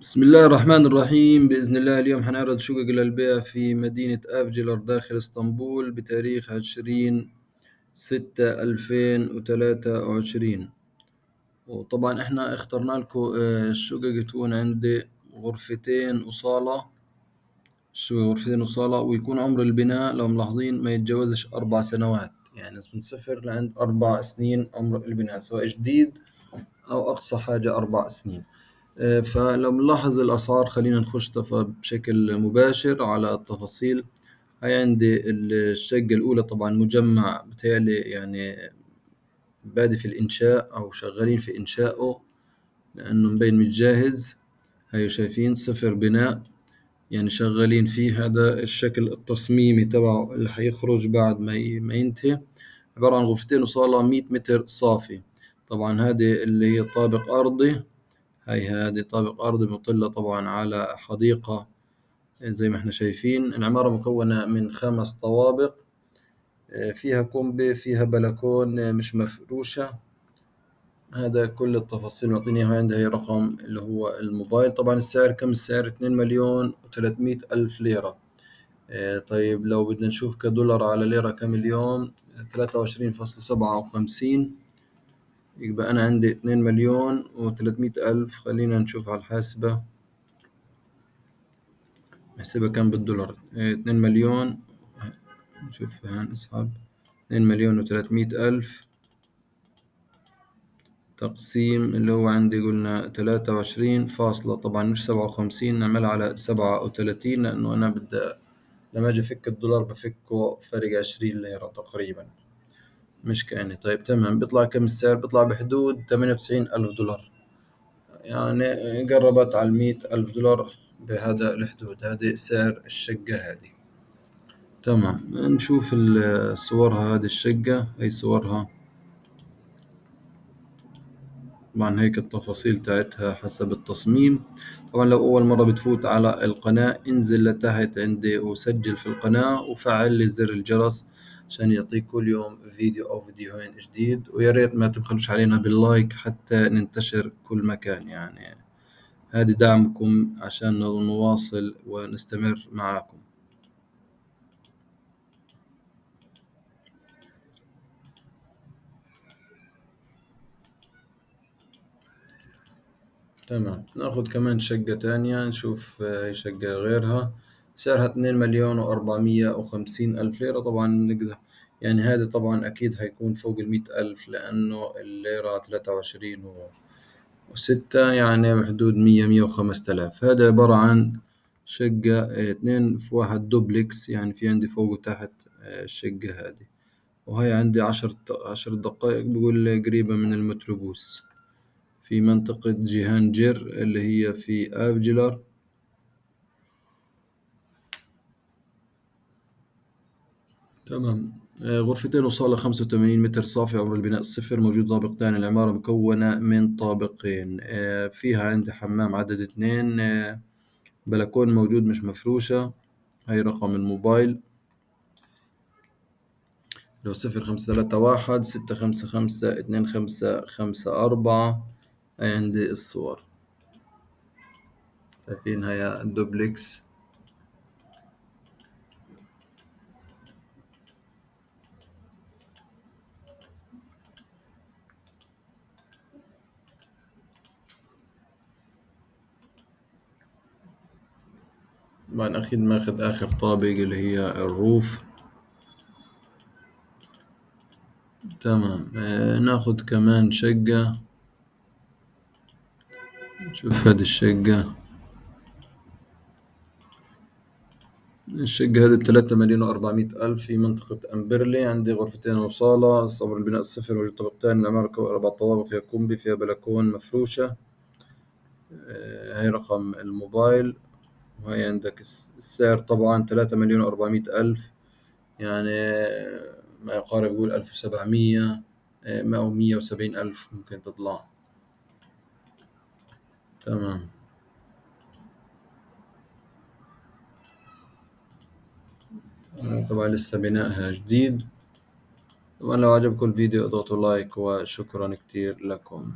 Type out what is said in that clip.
بسم الله الرحمن الرحيم. بإذن الله اليوم حنعرض شقق للبيع في مدينة أفجلر داخل اسطنبول بتاريخ 20/6/2023. وطبعا احنا اخترنا لكم الشقق تكون عندي غرفتين وصالة. غرفتين وصالة، ويكون عمر البناء لو ملاحظين ما يتجاوزش 4 سنوات، يعني من 0 لعند 4 سنين عمر البناء، سواء جديد أو أقصى حاجة 4 سنين. فلو نلاحظ الأسعار خلينا نخش بشكل مباشر على التفاصيل. هاي عندي الشقة الأولى، طبعا مجمع بتهيألي يعني بادي في الإنشاء أو شغالين في إنشائه، لأنه مبين مش جاهز. هاي شايفين صفر بناء، يعني شغالين فيه. هذا الشكل التصميمي تبعه اللي حيخرج بعد ما ينتهي. عبارة عن غرفتين وصالة 100 متر صافي. طبعا هذه اللي هي طابق أرضي. هذه طابق أرضي مطلة طبعا على حديقة. زي ما احنا شايفين العمارة مكونة من 5 طوابق، فيها كومبي، فيها بلكون مش مفروشة. هذا كل التفاصيل معطيني إياها. عندها هي رقم اللي هو الموبايل. طبعا السعر كم؟ السعر 2,300,000 ليرة. طيب لو بدنا نشوف كدولار على ليرة كم اليوم؟ 23.57. يبقى أنا عندي 2,300,000. خلينا نشوف على الحاسبة نحسبها كم بالدولار. 2,000,000. نشوف هنسحب 2,300,000 تقسيم اللي هو عندي قلنا 23 فاصلة، طبعا مش 57، نعملها على 37، لأنه أنا بدي لما أجي أفك الدولار بفكه فرق 20 ليرة تقريبا، مش كأني. طيب تمام، بيطلع كم السعر؟ بيطلع بحدود 98,000 دولار، يعني قربت على 100,000 دولار. بهذا الحدود هذه سعر الشقة هذه. تمام، نشوف صورها. هذه الشقة هي صورها. طبعا هيك التفاصيل تاعتها حسب التصميم. طبعا لو أول مرة بتفوت على القناة، انزل لتحت عندي وسجل في القناة وفعل لي زر الجرس عشان يعطيك كل يوم فيديو أو فيديوهين جديد. ويا ريت ما تبخلوش علينا باللايك حتى ننتشر كل مكان، يعني هذه دعمكم عشان نواصل ونستمر معاكم. تمام، ناخد كمان شقة تانية نشوف. هي شقة غيرها سعرها 2,450,000 ليرة. طبعا نقدر يعني هذا طبعا أكيد هيكون فوق 100,000، لأنه الليرة 23.6، يعني بحدود 100 105,000. هذا عبارة عن شقة 2 في 1 دوبلكس، يعني في عندي فوق وتحت الشقة هذه. وهي عندي 10 دقائق بيقول لي قريبة من المتروبوس، في منطقة جيهانجر اللي هي في أفجلر. تمام. غرفتين وصالة 85 متر صافي، عمر البناء 0، موجود طابق ثاني. العمارة مكونة من طابقين، فيها عندي حمام عدد 2، بلكون موجود مش مفروشة. هاي رقم الموبايل لو 0531 655 2554. هاي عندي الصور، شايفين هيا الدوبلكس. طبعا أكيد ماخذ آخر طابق اللي هي الروف. تمام. ناخد كمان شقة. نشوف هذه الشقة. الشقة هذه ب3,400,000 في منطقة أمبرلي. عندي غرفتين وصالة، صبر البناء 0، موجود طابقتين. العمارة 4 طوابق، فيها كومبي، فيها بلكون مفروشة. هاي رقم الموبايل. وهي عندك السعر طبعا 3,400,000، يعني ما يقارب يقول 1,700 أو 170,000 ممكن تطلع. تمام. طبعا لسه بنائها جديد. طبعا لو عجبكم الفيديو اضغطوا لايك، وشكرا كتير لكم.